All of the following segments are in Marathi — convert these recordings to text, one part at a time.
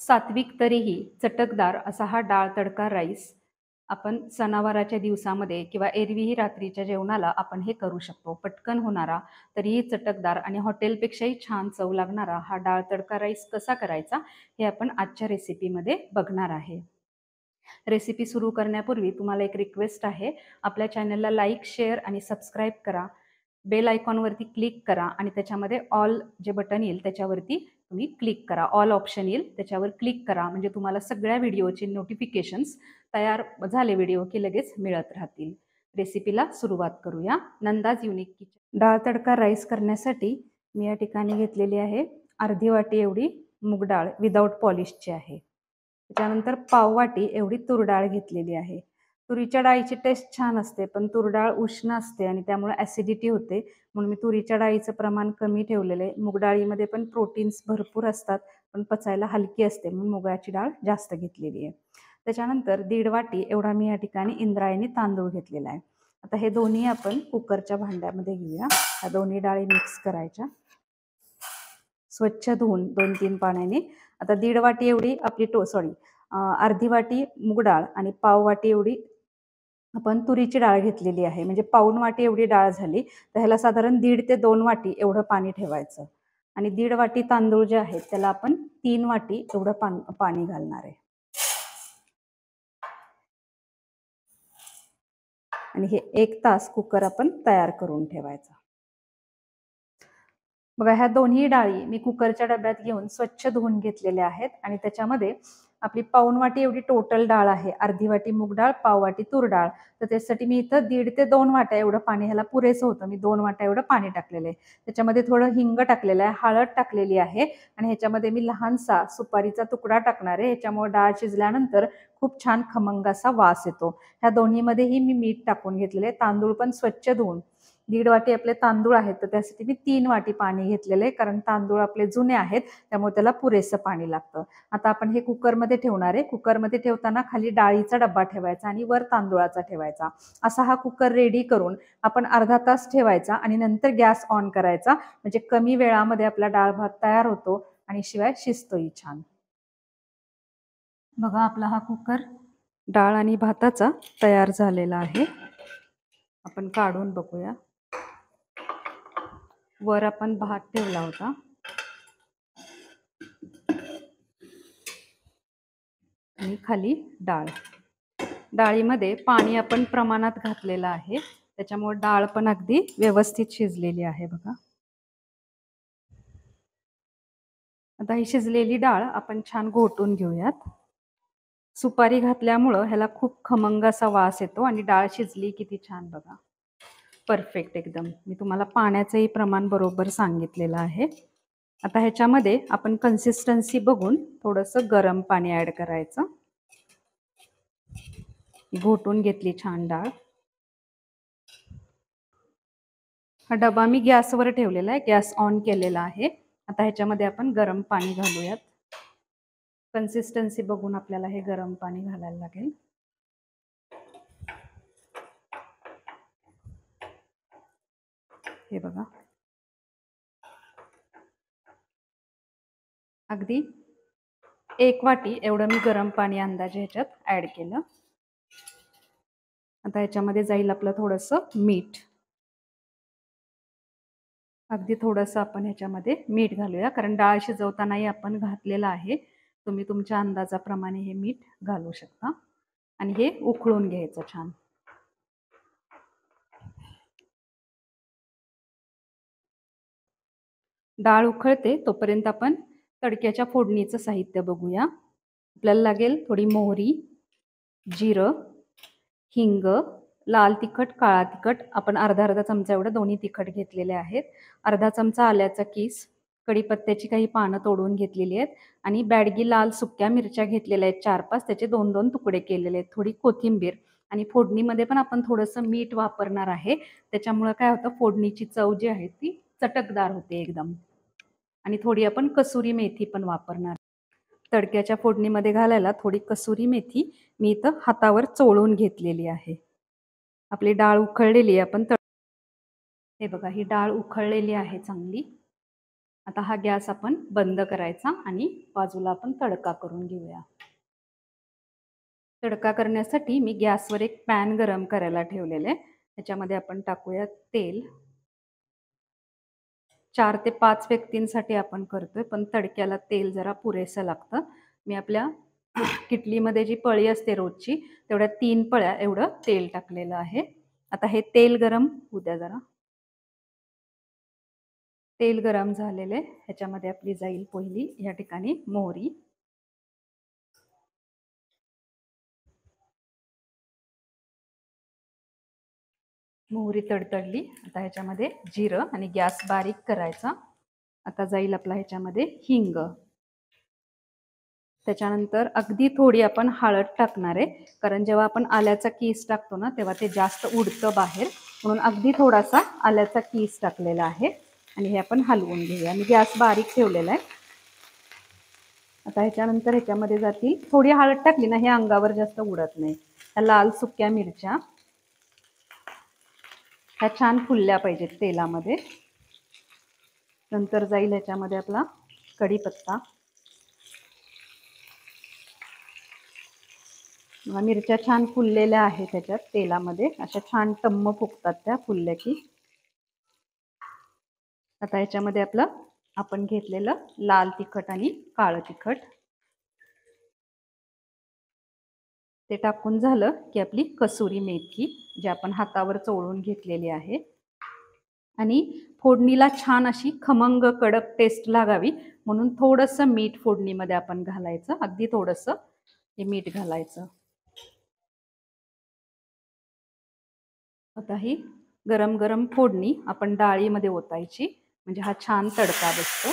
सात्विक तरीही चटकदार असा हा डाळ तडका राईस आपण सणावाराच्या दिवसामध्ये किंवा एरवीही रात्रीच्या जेवणाला आपण हे करू शकतो. पटकन होणारा, तरीही चटकदार आणि हॉटेलपेक्षाही छान चव लागणारा हा डाळ तडका राईस कसा करायचा हे आपण आजच्या रेसिपीमध्ये बघणार आहे. रेसिपी सुरू करण्यापूर्वी तुम्हाला एक रिक्वेस्ट आहे. आपल्या चॅनलला लाईक, शेअर आणि सबस्क्राईब करा. बेल आयकॉनवरती क्लिक करा आणि त्याच्यामध्ये ऑल जे बटन येईल त्याच्यावरती तुम्ही क्लिक करा. ऑल ऑप्शन येईल त्याच्यावर क्लिक करा, म्हणजे तुम्हाला सगळ्या व्हिडिओचे नोटिफिकेशन्स तयार झाले व्हिडिओ की लगेच मिळत राहतील. रेसिपीला सुरुवात करूया. नंदाज युनिक किचन डाळ तडका राईस करण्यासाठी मी या ठिकाणी घेतलेली आहे अर्धी वाटी एवढी मूग डाळ विदाऊट पॉलिशची आहे. त्याच्यानंतर पाव वाटी एवढी तूर डाळ घेतलेली आहे. तुरीच्या डाळीची टेस्ट छान असते, पण तूर डाळ उष्ण असते आणि त्यामुळे ॲसिडिटी होते, म्हणून मी तुरीच्या डाळीचं प्रमाण कमी ठेवलेलं आहे. मूग डाळीमध्ये पण प्रोटीन्स भरपूर असतात, पण पचायला हलकी असते, म्हणून मुगाची डाळ जास्त घेतलेली आहे. त्याच्यानंतर 1.5 वाटी एवढा मी या ठिकाणी इंद्रायणी तांदूळ घेतलेला आहे. आता हे दोन्ही आपण कुकरच्या भांड्यामध्ये घेऊया. ह्या दोन्ही डाळी मिक्स करायच्या, स्वच्छ धुवून 2-3 पाण्याने. आता 1.5 वाटी एवढी आपली अर्धी वाटी मूग डाळ आणि पाव वाटी एवढी आपण तुरीची डाळ घेतलेली आहे, म्हणजे पाऊण वाटी एवढी डाळ झाली. तर ह्याला साधारण 1.5 ते 2 वाटी एवढं पाणी ठेवायचं आणि 1.5 वाटी तांदूळ जे आहेत त्याला आपण 3 वाटी एवढं पाणी घालणार आहे. आणि हे 1 तास कुकर आपण तयार करून ठेवायचा. बघा, ह्या दोन्ही डाळी मी कुकरच्या डब्यात घेऊन स्वच्छ धुवून घेतलेल्या आहेत आणि त्याच्यामध्ये आपली पाऊण वाटी एवढी टोटल डाळ आहे. अर्धी वाटी मूग डाळ, पाव वाटी तूर डाळ. तर त्यासाठी मी इथं 1.5 ते 2 वाट्या एवढं पाणी, ह्याला पुरेसं होतं, मी 2 वाट्या एवढं पाणी टाकलेलं आहे. त्याच्यामध्ये थोडं हिंग टाकलेलं आहे, हळद टाकलेली आहे आणि ह्याच्यामध्ये मी लहानसा सुपारीचा तुकडा टाकणार आहे. ह्याच्यामुळे डाळ शिजल्यानंतर खूप छान खमंग असा वास येतो. ह्या दोन्हीमध्येही मी मीठ टाकून घेतलेले आहे. तांदूळ पण स्वच्छ धुवून 1.5 वाटी आपले तांदूळ आहेत, तर त्यासाठी मी 3 वाटी पाणी घेतलेलं आहे, कारण तांदूळ आपले जुने आहेत त्यामुळे त्याला पुरेसं पाणी लागतं. आता आपण हे कुकरमध्ये ठेवणार आहे. कुकरमध्ये ठेवताना खाली डाळीचा डब्बा ठेवायचा आणि वर तांदूळाचा ठेवायचा. असा हा कुकर रेडी करून आपण अर्धा तास ठेवायचा आणि नंतर गॅस ऑन करायचा, म्हणजे कमी वेळामध्ये आपला डाळ भात तयार होतो आणि शिवाय शिजतोही छान. बघा, आपला हा कुकर डाळ आणि भाताचा तयार झालेला आहे. आपण काढून बघूया. वर आपण भात ठेवला होता आणि खाली डाळ. डाळीमध्ये पाणी आपण प्रमाणात घातलेलं आहे, त्याच्यामुळे डाळ पण अगदी व्यवस्थित शिजलेली आहे. बघा, आता ही शिजलेली डाळ आपण छान घोटून घेऊयात. सुपारी घातल्यामुळं ह्याला खूप खमंग असा वास येतो आणि डाळ शिजली किती छान. बघा, परफेक्ट एकदम. मी तुम्हाला पाण्याचंही प्रमाण बरोबर सांगितलेलं आहे. आता ह्याच्यामध्ये आपण कन्सिस्टन्सी बघून थोडंसं गरम पाणी ॲड करायचं. घोटून घेतली छान डाळ. हा डबा मी गॅसवर ठेवलेला आहे, गॅस ऑन केलेला आहे. आता ह्याच्यामध्ये आपण गरम पाणी घालूयात. कन्सिस्टन्सी बघून आपल्याला हे गरम पाणी घालायला लागेल. हे बघा, अगदी 1 वाटी एवढं मी गरम पाणी अंदाजे ह्याच्यात ॲड केलं. आता ह्याच्यामध्ये जाईल आपलं थोडंसं मीठ. अगदी थोडंसं आपण ह्याच्यामध्ये मीठ घालूया, कारण डाळ शिजवतानाही आपण घातलेलं आहे. तुम्ही तुमच्या अंदाजाप्रमाणे हे मीठ घालू शकता आणि हे उकळून घ्यायचं छान. डाळ उकळते तोपर्यंत आपण तडक्याच्या फोडणीचं साहित्य बघूया. आपल्याला लागेल थोडी मोहरी, जिरं, हिंग, लाल तिखट, काळा तिखट. आपण अर्धा चमचा एवढं दोन्ही तिखट घेतलेले आहेत. अर्धा चमचा आल्याचा कीस, कढीपत्त्याची काही पानं तोडून घेतलेली आहेत आणि बॅडगी लाल सुक्या मिरच्या घेतलेल्या आहेत 4-5, त्याचे 2-2 तुकडे केलेले आहेत. थोडी कोथिंबीर आणि फोडणीमध्ये पण आपण थोडंसं मीठ वापरणार आहे. त्याच्यामुळे काय होतं, फोडणीची चव जी आहे ती चटकदार होते एकदम. आणि थोडी आपण कसुरी मेथी पण वापरणार. तडक्याच्या फोडणीमध्ये घालायला थोडी कसुरी मेथी मी इथं हातावर चोळून घेतलेली आहे. आपली डाळ उकळलेली आहे. हे बघा, ही डाळ उकळलेली आहे चांगली. आता हा गॅस आपण बंद करायचा आणि बाजूला आपण तडका करून घेऊया. तडका करण्यासाठी मी गॅसवर एक पॅन गरम करायला ठेवलेलं आहे. त्याच्यामध्ये आपण टाकूया तेल. 4 ते 5 व्यक्तींसाठी आपण करतोय, पण तडक्याला तेल जरा पुरेसं लागतं. मी आपल्या किटलीमध्ये जी पळी असते रोजची, तेवढ्या 3 पळ्या एवढं तेल टाकलेलं आहे. आता हे तेल गरम होऊ द्या जरा. तेल गरम झालेलं आहे. ह्याच्यामध्ये आपली जाईल पहिली या ठिकाणी मोहरी. मोहरी तडतडली. आता ह्याच्यामध्ये जिरं आणि गॅस बारीक करायचा. आता जाईल आपला ह्याच्यामध्ये हिंग. त्याच्यानंतर अगदी थोडी आपण हळद टाकणार आहे, कारण जेव्हा आपण आल्याचा कीस टाकतो ना तेव्हा ते जास्त उडतं बाहेर, म्हणून अगदी थोडासा आल्याचा कीस टाकलेला आहे आणि हे आपण हलवून घेऊया. आणि गॅस बारीक ठेवलेला आहे. आता ह्याच्यानंतर ह्याच्यामध्ये जातील, थोडी हळद टाकली ना हे अंगावर जास्त उडत नाही. ह्या लाल सुक्या मिरच्या ह्या छान फुलल्या पाहिजेत तेलामध्ये. नंतर जाईल ह्याच्यामध्ये आपला कढीपत्ता. मिरच्या छान फुललेल्या आहेत त्याच्यात तेलामध्ये, अशा छान टम्म फुगतात त्या फुलल्या की. आता ह्याच्यामध्ये आपलं आपण घेतलेलं लाल तिखट आणि काळं तिखट ते टाकून झालं की आपली कसुरी मेथी जी आपण हातावर चोळून घेतलेली आहे. आणि फोडणीला छान अशी खमंग कडक टेस्ट लागावी म्हणून थोडंसं मीठ फोडणीमध्ये आपण घालायचं, अगदी थोडंसं हे मीठ घालायचं. आता ही गरम गरम फोडणी आपण डाळीमध्ये ओतायची, म्हणजे हा छान तडका बसतो.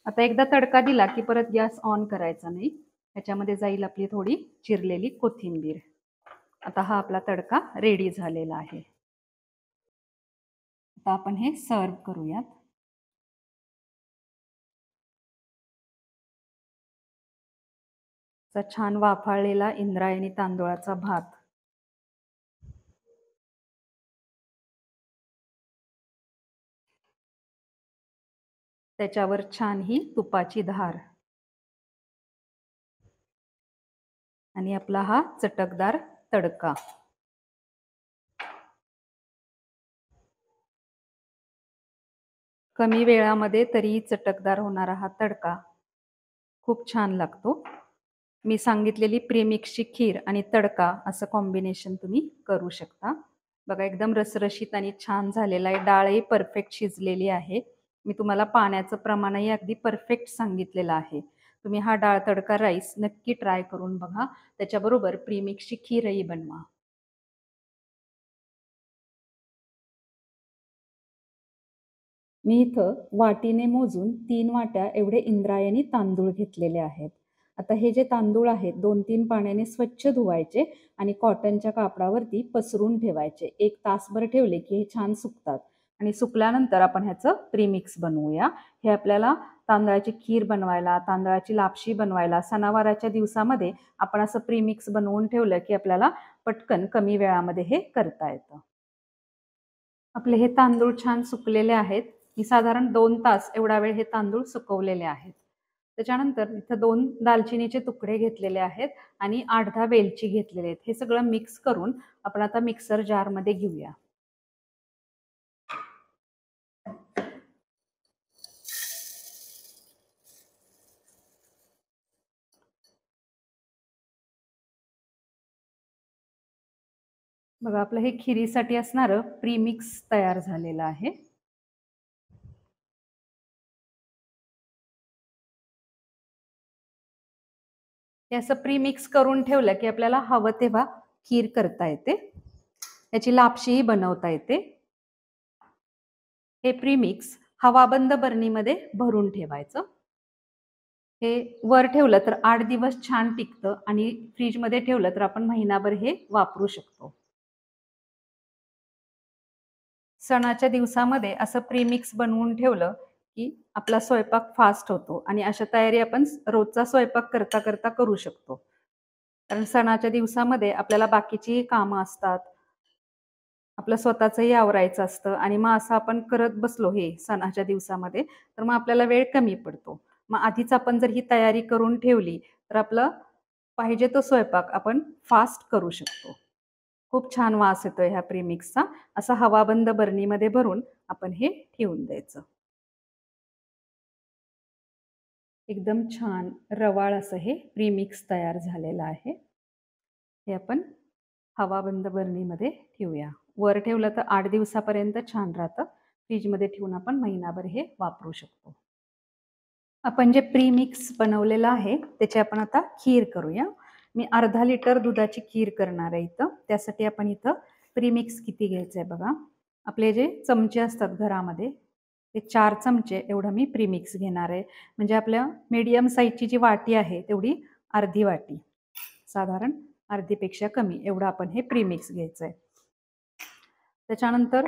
आता एकदा तडका दिला की परत गॅस ऑन करायचा नाही. ह्याच्यामध्ये जाईल आपली थोडी चिरलेली कोथिंबीर. आता हा आपला तडका रेडी झालेला आहे. आता आपण हे सर्व करूयात. छान वाफाळलेला इंद्रायणी तांदूळाचा भात. त्याच्यावर छान ही तुपाची धार आणि आपला हा चटकदार तडका. कमी वेळामध्ये तरी चटकदार होणारा हा तडका खूप छान लागतो. मी सांगितलेली प्रीमिक्सची खीर आणि तडका असं कॉम्बिनेशन तुम्ही करू शकता. बघा एकदम रसरशीत आणि छान झालेला आहे. डाळही परफेक्ट शिजलेली आहे. मी तुम्हाला पाण्याचं प्रमाणही अगदी परफेक्ट सांगितलेलं आहे. तुम्ही हा डाळ तडका राईस नक्की ट्राय करून बघा. त्याच्याबरोबर प्रीमिक्सची खीरही बनवा. मी इथं वाटीने मोजून 3 वाट्या एवढे इंद्रायणी तांदूळ घेतलेले आहेत. आता हे जे तांदूळ आहेत 2-3 पाण्याने स्वच्छ धुवायचे आणि कॉटनच्या कापडावरती पसरून ठेवायचे. 1 तासभर ठेवले की हे छान सुकतात आणि सुकल्यानंतर आपण ह्याचं प्रीमिक्स बनवूया. हे आपल्याला तांदळाची खीर बनवायला, तांदळाची लापशी बनवायला, सणावाराच्या दिवसामध्ये आपण असं प्रीमिक्स बनवून ठेवलं की आपल्याला पटकन कमी वेळामध्ये हे करता येतं. आपले हे तांदूळ छान सुकलेले आहेत. मी साधारण 2 तास एवढा वेळ हे तांदूळ सुकवलेले आहेत. त्याच्यानंतर इथं 2 दालचिनीचे तुकडे घेतलेले आहेत आणि 8-10 वेलची घेतलेले आहेत. हे सगळं मिक्स करून आपण आता मिक्सर जारमध्ये घेऊया. बघा आपलं हे खिरीसाठी असणारं प्रीमिक्स तयार झालेलं आहे. हे असं प्रीमिक्स करून ठेवलं की आपल्याला हवं तेव्हा खीर करता येते. याची लापशीही बनवता येते. हे प्रीमिक्स हवाबंद बरणीमध्ये भरून ठेवायचं. हे वर ठेवलं तर 8 दिवस छान टिकतं आणि फ्रीजमध्ये ठेवलं तर आपण महिनाभर हे वापरू शकतो. सणाच्या दिवसामध्ये असं प्रीमिक्स बनवून ठेवलं की आपला स्वयंपाक फास्ट होतो आणि अशा तयारी आपण रोजचा स्वयंपाक करता करता करू शकतो. कारण सणाच्या दिवसामध्ये आपल्याला बाकीची कामं असतात. आपलं स्वतःचंही आवरायचं असतं आणि मग असं आपण करत बसलो हे सणाच्या दिवसामध्ये, तर मग आपल्याला वेळ कमी पडतो. मग आधीच आपण जर ही तयारी करून ठेवली, तर आपलं पाहिजे तो स्वयंपाक आपण फास्ट करू शकतो. खूप छान वास येतोय ह्या प्रीमिक्सचा. असा हवाबंद बरणीमध्ये भरून आपण हे ठेवून द्यायचं. एकदम छान रवाळ असं हे प्रीमिक्स तयार झालेलं आहे. हे आपण हवाबंद बरणीमध्ये ठेवूया. वर ठेवलं तर 8 दिवसापर्यंत छान राहतं. फ्रीजमध्ये ठेवून आपण महिनाभर हे वापरू शकतो. आपण जे प्रीमिक्स बनवलेलं आहे, त्याची आपण आता खीर करूया. मी अर्धा लिटर दुधाची खीर करणार आहे इथं. त्यासाठी आपण इथं प्रीमिक्स किती घ्यायचं आहे बघा. आपले जे चमचे असतात घरामध्ये, ते 4 चमचे एवढं मी प्रीमिक्स घेणार आहे. म्हणजे आपल्या मीडियम साईजची जी वाटी आहे, तेवढी अर्धी वाटी. साधारण अर्धीपेक्षा कमी एवढं आपण हे प्रीमिक्स घ्यायचं आहे. त्याच्यानंतर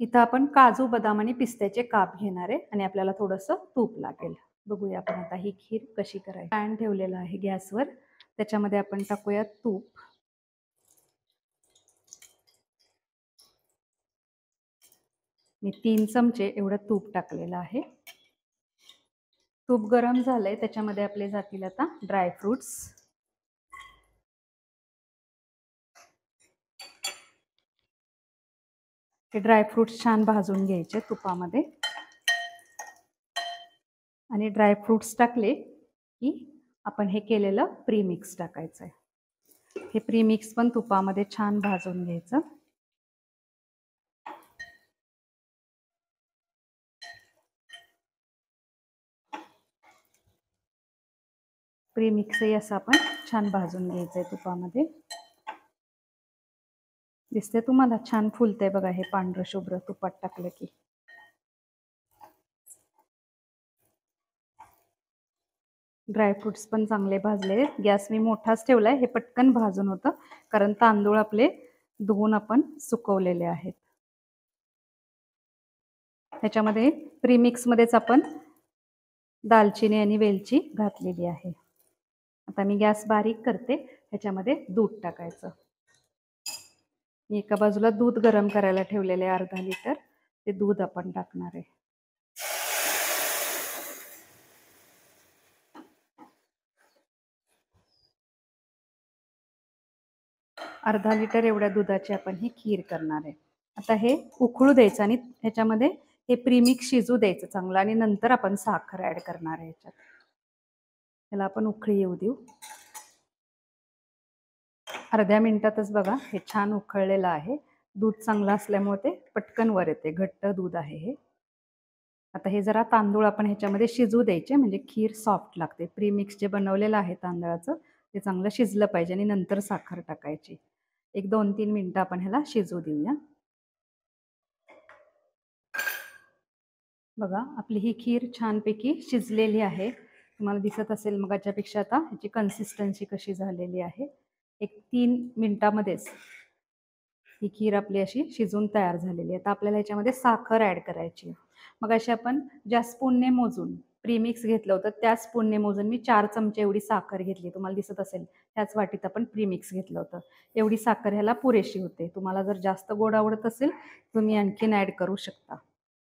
इथं आपण काजू, बदाम आणि पिस्त्याचे काप घेणार आहे आणि आपल्याला थोडंसं तूप लागेल. बघूया आपण आता ही खीर कशी करायची. पॅन ठेवलेला आहे गॅसवर. त्याच्यामध्ये आपण टाकूया तूप. मी 3 चमचे एवढं तूप टाकलेलं आहे. तूप गरम झालंय, त्याच्यामध्ये आपले जातील आता ड्रायफ्रुट्स. हे ड्रायफ्रुट्स छान भाजून घ्यायचे तुपामध्ये आणि ड्रायफ्रुट्स टाकले की आपण हे केलेलं प्रीमिक्स टाकायचं आहे. हे प्रीमिक्स पण तुपामध्ये छान भाजून घ्यायचं. प्रीमिक्सही असं आपण छान भाजून घ्यायचं आहे तुपामध्ये. दिसते तुम्हाला छान फुलतंय बघा हे पांढरं शुभ्र तुपात टाकलं की. ड्रायफ्रुट्स पण चांगले भाजले. गॅस मी मोठाच ठेवलाय, हे पटकन भाजून होतं कारण तांदूळ आपले धुवून आपण सुकवलेले आहेत. ह्याच्यामध्ये प्रीमिक्समध्येच आपण दालचिनी आणि वेलची घातलेली आहे. आता मी गॅस बारीक करते. ह्याच्यामध्ये दूध टाकायचं. मी एका बाजूला दूध गरम करायला ठेवलेले आहे अर्धा लिटर. ते दूध आपण टाकणार आहे. अर्धा लिटर एवढ्या दुधाची आपण ही खीर करणार आहे. आता हे उकळू द्यायचं आणि ह्याच्यामध्ये हे प्रीमिक्स शिजू द्यायचं चांगलं आणि नंतर आपण साखर ऍड करणार आहे ह्याच्यात. ह्याला आपण उकळी येऊ देऊ. अर्ध्या मिनिटातच बघा हे छान उकळलेलं आहे. दूध चांगलं असल्यामुळे ते पटकन वर येते. घट्ट दूध आहे हे. आता हे जरा तांदूळ आपण ह्याच्यामध्ये शिजू द्यायचे म्हणजे खीर सॉफ्ट लागते. प्रीमिक्स जे बनवलेलं आहे तांदळाचं ते चांगलं शिजलं पाहिजे आणि नंतर साखर टाकायची. एक 2-3 मिनिटं आपण ह्याला शिजू देऊया. बघा आपली ही खीर छानपैकी शिजलेली आहे. तुम्हाला दिसत असेल मग याच्यापेक्षा आता ह्याची कन्सिस्टन्सी कशी झालेली आहे. एक 3 मिनिटामध्येच ही खीर आपली अशी शिजून तयार झालेली आहे. आता आपल्याला ह्याच्यामध्ये साखर ॲड करायची. मग अशी आपण ज्या स्पूनने मोजून प्रीमिक्स घेतलं होतं त्या स्पूनने मोजून मी 4 चमचे एवढी साखर घेतली. तुम्हाला दिसत असेल त्याच वाटीत आपण प्रीमिक्स घेतलं होतं. एवढी साखर ह्याला पुरेशी होते. तुम्हाला जर जास्त गोड आवडत असेल तुम्ही आणखीन ॲड करू शकता.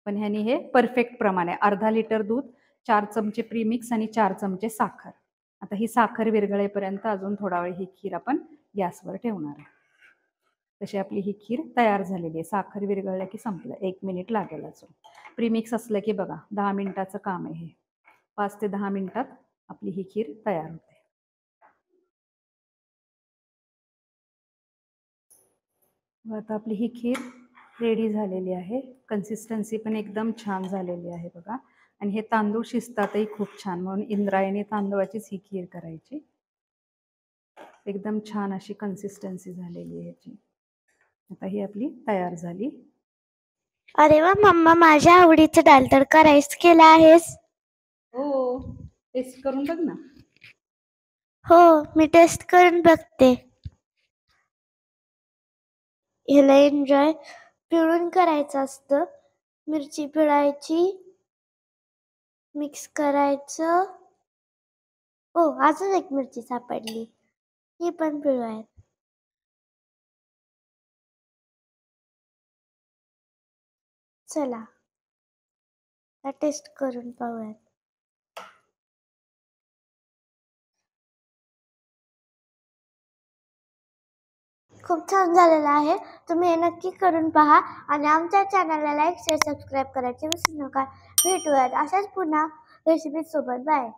पण ह्यानी हे परफेक्ट प्रमाणे अर्धा लिटर दूध, 4 चमचे प्रीमिक्स आणि 4 चमचे साखर. आता ही साखर विरघळेपर्यंत अजून थोडा वेळ ही खीर आपण गॅसवर ठेवणार आहे. तशी आपली ही खीर तयार झालेली आहे. साखर विरघळल्या की संपलं. 1 मिनिट लागेल अजून. प्रीमिक्स असलं की बघा 10 मिनिटाचं काम आहे हे. 5 ते 10 मिनिटात आपली ही खीर तयार होते. आता आपली ही खीर रेडी झालेली आहे. कन्सिस्टन्सी पण एकदम छान झालेली आहे बघा. आणि हे तांदूळ शिजतातही खूप छान म्हणून इंद्रायणी तांदूळाचीच ही खीर करायची. एकदम छान अशी कन्सिस्टन्सी झालेली आहे ह्याची. आता ही आपली तयार झाली. अरे वा मम्मा, माझ्या आवडीचं दाल तडका राईस केला आहेस. हो, टेस्ट करून बघ ना. हो, मी टेस्ट करून बघते. ह्याला एन्जॉय पिळून करायचं असतं. मिरची पिळायची, मिक्स करायचं. ओ, अजून एक मिरची सापडली. ही पण पिवळं आहेत. चला आता टेस्ट करून पाहूयात. खूप छान झालेलं आहे. तुम्ही हे नक्की करून पहा आणि आमच्या चॅनलला लाईक, शेअर, सबस्क्राईब करायचे विसरू नका. भेटूयात अशाच पुन्हा रेसिपी सोबत. बाय.